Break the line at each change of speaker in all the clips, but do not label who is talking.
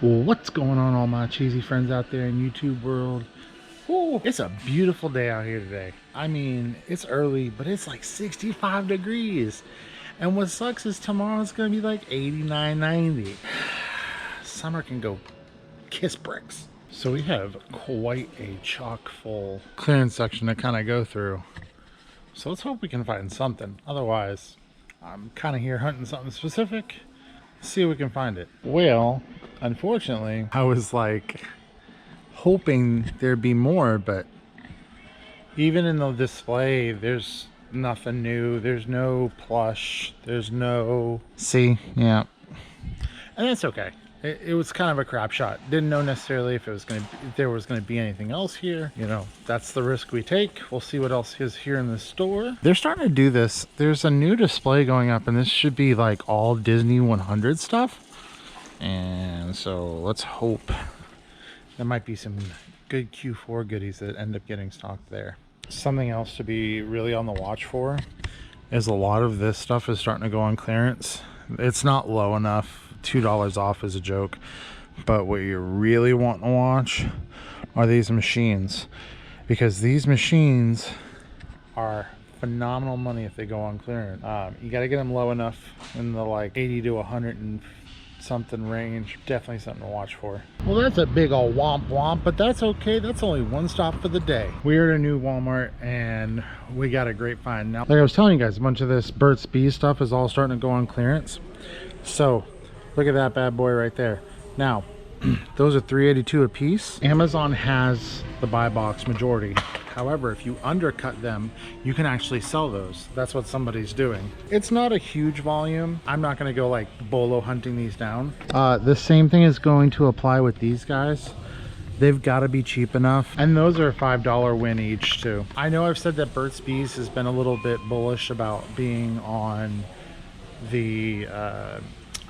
What's going on, all my cheesy friends out there in YouTube world? Ooh, it's a beautiful day out here today. I mean, it's early, but it's like 65 degrees. And what sucks is tomorrow's gonna be like 89, 90. Summer can go kiss bricks. So we have quite a chock full clearance section to kind of go through. So let's hope we can find something. Otherwise, I'm kind of here hunting something specific. See if we can find it. Well, unfortunately, I was like hoping there'd be more, but even in the display, there's nothing new. There's no plush. There's no... See? Yeah. And that's okay. It was kind of a crap shot. Didn't know necessarily if there was gonna be anything else here. You know, that's the risk we take. We'll see what else is here in the store. They're starting to do this. There's a new display going up, and this should be like all Disney 100 stuff. And so let's hope there might be some good Q4 goodies that end up getting stocked there. Something else to be really on the watch for is a lot of this stuff is starting to go on clearance. It's not low enough. $2 off is a joke, but what you really want to watch are these machines, because these machines are phenomenal money if they go on clearance. You got to get them low enough in the like 80 to 100 and something range. Definitely something to watch for. Well, that's a big old womp womp, but that's okay. That's only one stop for the day. We're at a new Walmart and we got a great find. Now, like I was telling you guys, a bunch of this Burt's Bees stuff is all starting to go on clearance. So look at that bad boy right there. Now, those are $3.82 a piece. Amazon has the buy box majority. However, if you undercut them, you can actually sell those. That's what somebody's doing. It's not a huge volume. I'm not gonna go like bolo hunting these down. The same thing is going to apply with these guys. They've got to be cheap enough. And those are a $5 win each too. I know I've said that Burt's Bees has been a little bit bullish about being on the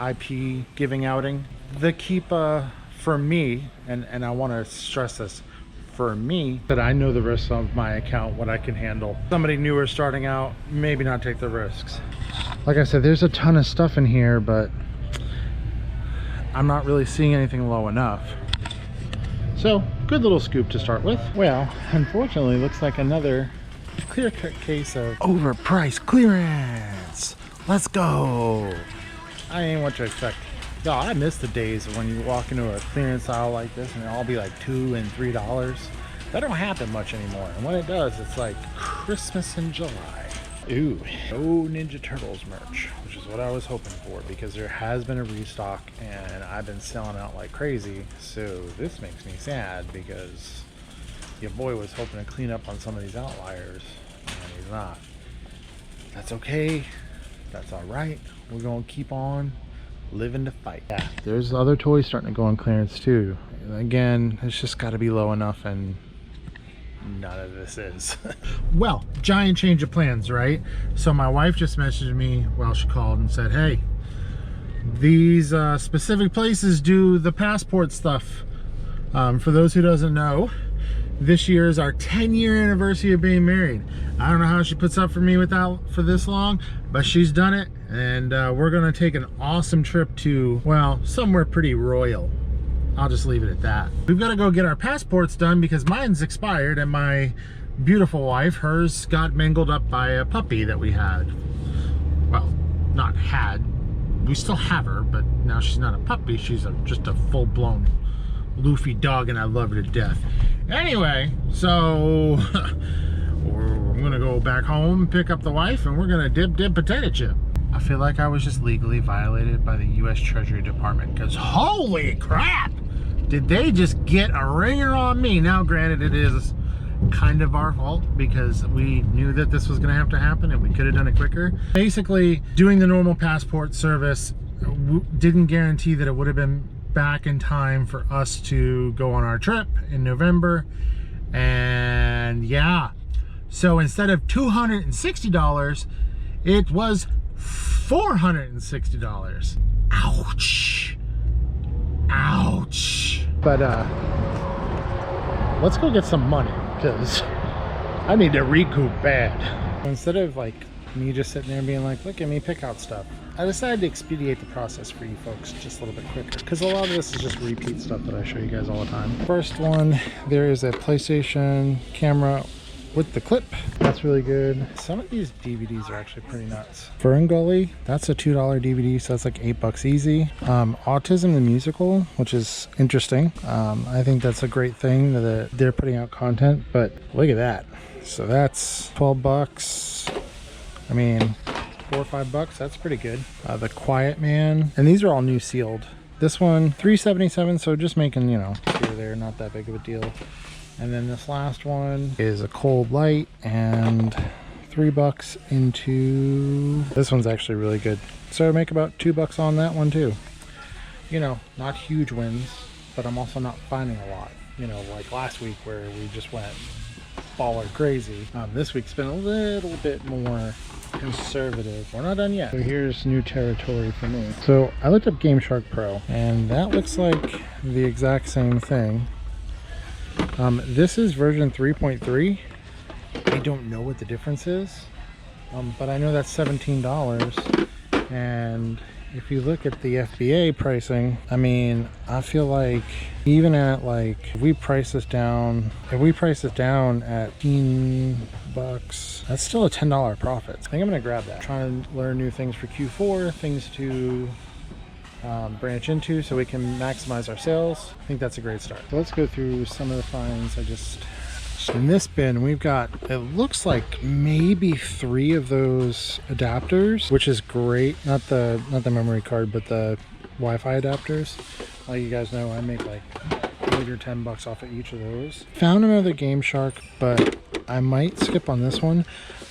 IP giving outing. The keep for me, and I want to stress this, for me, that I know the risks of my account, what I can handle. Somebody newer starting out, maybe not take the risks. Like I said, there's a ton of stuff in here, but I'm not really seeing anything low enough. So, good little scoop to start with. Well, unfortunately, looks like another clear-cut case of overpriced clearance. Let's go. I ain't what you expect. No, I miss the days when you walk into a clearance aisle like this and it'll all be like $2 and $3. That don't happen much anymore. And when it does, it's like Christmas in July. Ooh, no Ninja Turtles merch, which is what I was hoping for, because there has been a restock and I've been selling out like crazy. So this makes me sad because your boy was hoping to clean up on some of these outliers and he's not. That's okay. That's all right. We're gonna keep on living to fight. Yeah, there's other toys starting to go on clearance too. Again, it's just got to be low enough, and none of this is. Well, giant change of plans, right? So my wife just messaged me while she called and said, hey, these specific places do the passport stuff. For those who doesn't know, this year is our 10-year anniversary of being married. I don't know how she puts up for me for this long, but she's done it, and we're gonna take an awesome trip to, well, somewhere pretty royal. I'll just leave it at that. We've got to go get our passports done because mine's expired, and my beautiful wife, hers got mangled up by a puppy that we had. Well, not had. We still have her, but now she's not a puppy. She's just a full-blown Luffy dog, and I love her to death. Anyway, so we're gonna go back home, pick up the wife, and we're gonna dip potato chip. I feel like I was just legally violated by the US Treasury Department, because holy crap, did they just get a ringer on me. Now granted, it is kind of our fault because we knew that this was gonna have to happen and we could have done it quicker. Basically, doing the normal passport service didn't guarantee that it would have been back in time for us to go on our trip in November. And yeah, so instead of $260, it was $460. Ouch. Ouch. But let's go get some money because I need to recoup bad. Instead of like me just sitting there being like, look at me pick out stuff, I decided to expedite the process for you folks just a little bit quicker, because a lot of this is just repeat stuff that I show you guys all the time. First one, there is a PlayStation camera with the clip. That's really good. Some of these DVDs are actually pretty nuts. Ferngully, that's a $2 DVD, so that's like $8 easy. Autism the Musical, which is interesting. I think that's a great thing that they're putting out content, but look at that. So that's $12. I mean, $4 or $5, that's pretty good. The Quiet Man, and these are all new sealed. This one, $3.77, so just making, you know, here or there, not that big of a deal. And then this last one is a Cold Light, and $3 into, this one's actually really good. So I make about $2 on that one too. You know, not huge wins, but I'm also not finding a lot. You know, like last week where we just went baller crazy. This week's been a little bit more conservative. We're not done yet. So here's new territory for me. So I looked up GameShark Pro, and that looks like the exact same thing. This is version 3.3. I don't know what the difference is, but I know that's $17. And if you look at the FBA pricing, I mean, I feel like even at like, if we price this down at $15, that's still a $10 profit. I think I'm gonna grab that. Trying to learn new things for Q4, things to branch into so we can maximize our sales. I think that's a great start. So let's go through some of the finds. In this bin we've got, it looks like maybe 3 of those adapters, which is great. Not the memory card, but the Wi-Fi adapters. Like you guys know, I make like $8 or $10 off of each of those. Found another GameShark, but I might skip on this one.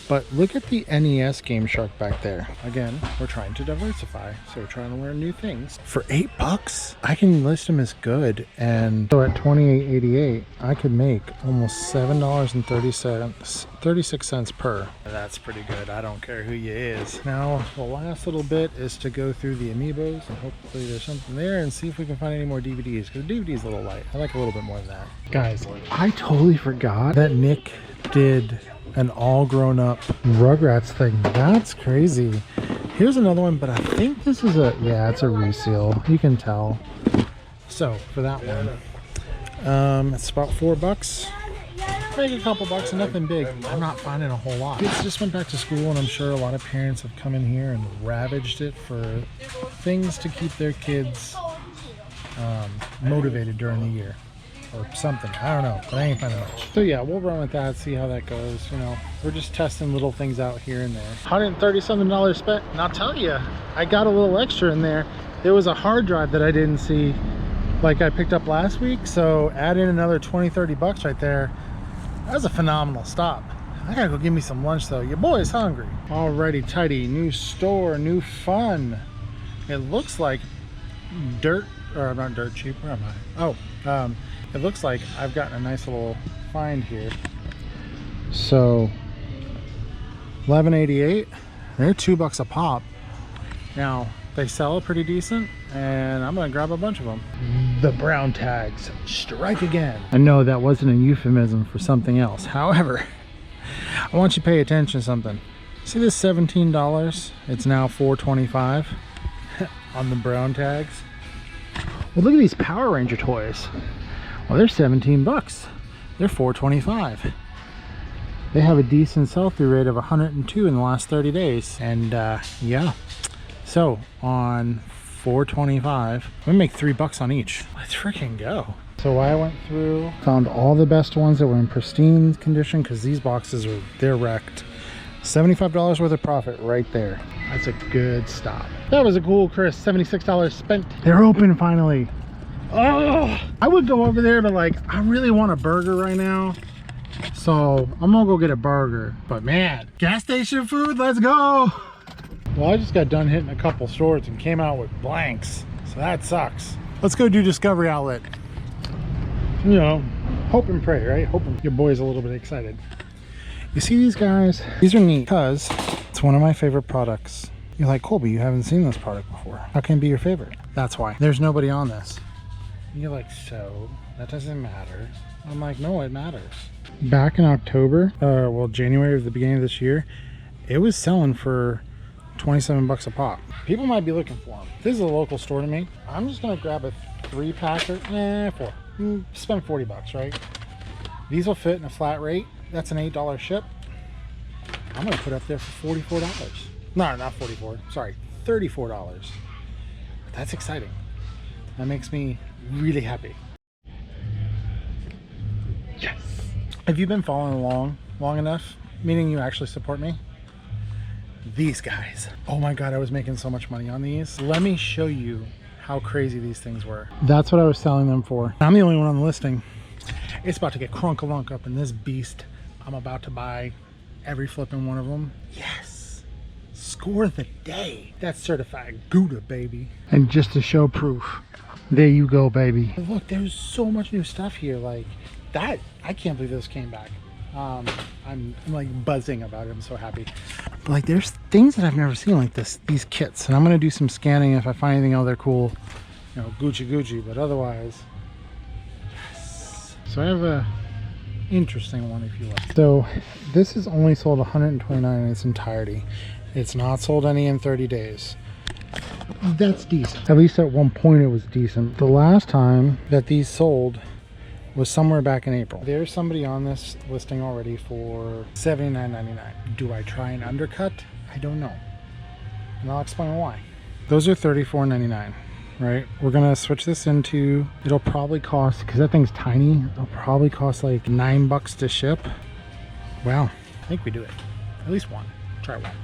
But look at the NES GameShark back there. Again, we're trying to diversify, so we're trying to learn new things. For $8, I can list them as good, and so at $28.88, I could make almost $7.36 per. That's pretty good. I don't care who you is. Now, the last little bit is to go through the amiibos, and hopefully there's something there, and see if we can find any more DVDs, because the DVD is a little light. I like a little bit more than that. Guys, I totally forgot that Nick did an all grown up Rugrats thing. That's crazy. Here's another one, but I think this is yeah, it's a reseal. You can tell. So for that one, it's about $4. Make a couple bucks, nothing big. I'm not finding a whole lot. Kids just went back to school, and I'm sure a lot of parents have come in here and ravaged it for things to keep their kids motivated during the year. Or something, I don't know, but I ain't finding much. So yeah, we'll run with that, see how that goes. You know, we're just testing little things out here and there. $130-something spent, and I'll tell you, I got a little extra in there. There was a hard drive that I didn't see, like I picked up last week, so add in another $20-30 right there. That was a phenomenal stop. I gotta go get me some lunch though. Your boy's hungry. Alrighty, tidy, new store, new fun. It looks like dirt, or not dirt cheap, where am I? Oh, it looks like I've gotten a nice little find here. So $11.88, they're $2 a pop. Now they sell pretty decent, and I'm gonna grab a bunch of them. The brown tags strike again. I know that wasn't a euphemism for something else. However, I want you to pay attention to something. See this $17? It's now $4.25 on the brown tags. Well, look at these Power Ranger toys. Well, they're $17. They're $4.25. They have a decent sell-through rate of 102 in the last 30 days. And yeah, so on $4.25, we make $3 on each. Let's freaking go. So I went through, found all the best ones that were in pristine condition, because these boxes they're wrecked. $75 worth of profit right there. That's a good stop. That was a cool, crisp $76 spent. They're open finally. Oh, I would go over there, but like, I really want a burger right now, so I'm gonna go get a burger. But man, gas station food, let's go. Well, I just got done hitting a couple stores and came out with blanks, so that sucks. Let's go do Discovery Outlet. You know, hope and pray, right? Hoping your boy's a little bit excited. You see these guys? These are neat because it's one of my favorite products. You're like, Colby, you haven't seen this product before. How can it be your favorite? That's why. There's nobody on this. And you're like, so that doesn't matter. I'm like, no, it matters. Back in October, well, January of the beginning of this year, it was selling for 27 bucks a pop. People might be looking for them. This is a local store to me. I'm just gonna grab a 3-packer, 4. Spend 40 bucks, right? These will fit in a flat rate. That's an $8 ship. I'm gonna put up there for $44. No, not 44, sorry, $34. That's exciting. That makes me really happy. Yes. Have you been following along long enough, meaning you actually support me? These guys, oh my god, I was making so much money on these. Let me show you how crazy these things were. That's what I was selling them for. I'm the only one on the listing. It's about to get crunk-a-lunk up in this beast. I'm about to buy every flipping one of them. Yes, score of the day. That's certified Gouda, baby. And just to show proof, there you go, baby. Look, there's so much new stuff here. Like that, I can't believe this came back. I'm like buzzing about it. I'm so happy. Like there's things that I've never seen like this, these kits, and I'm gonna do some scanning. If I find anything else they're cool, you know, Gucci, but otherwise, yes. So I have a interesting one, if you like. So this is only sold 129 in its entirety. It's not sold any in 30 days. That's decent. At least at one point it was decent. The last time that these sold was somewhere back in April. There's somebody on this listing already for $79.99. Do I try and undercut? I don't know, and I'll explain why. Those are $34.99, right? We're gonna switch this into, it'll probably cost, because that thing's tiny, it'll probably cost like $9 to ship. Well, I think we do it. At least one. Try one.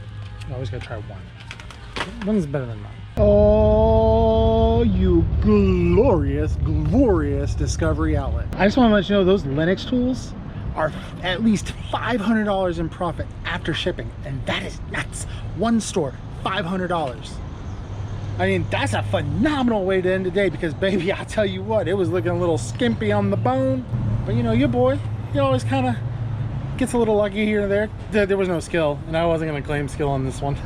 You always gotta try one. One's better than none. Oh, you glorious, glorious Discovery outlet. I just want to let you know those Linux tools are at least $500 in profit after shipping, and that is nuts. One store, $500. I mean, that's a phenomenal way to end the day, because baby, I'll tell you what, it was looking a little skimpy on the bone, but you know, your boy, he always kind of gets a little lucky here and there. There was no skill, and I wasn't going to claim skill on this one.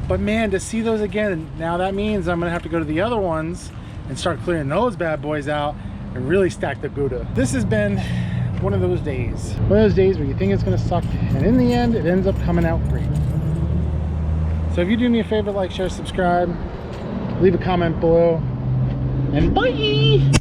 But man, to see those again, now that means I'm gonna have to go to the other ones and start clearing those bad boys out and really stack the Gouda. This has been one of those days. One of those days where you think it's gonna suck, and in the end, it ends up coming out great. So if you do me a favor, like, share, subscribe, leave a comment below, and bye!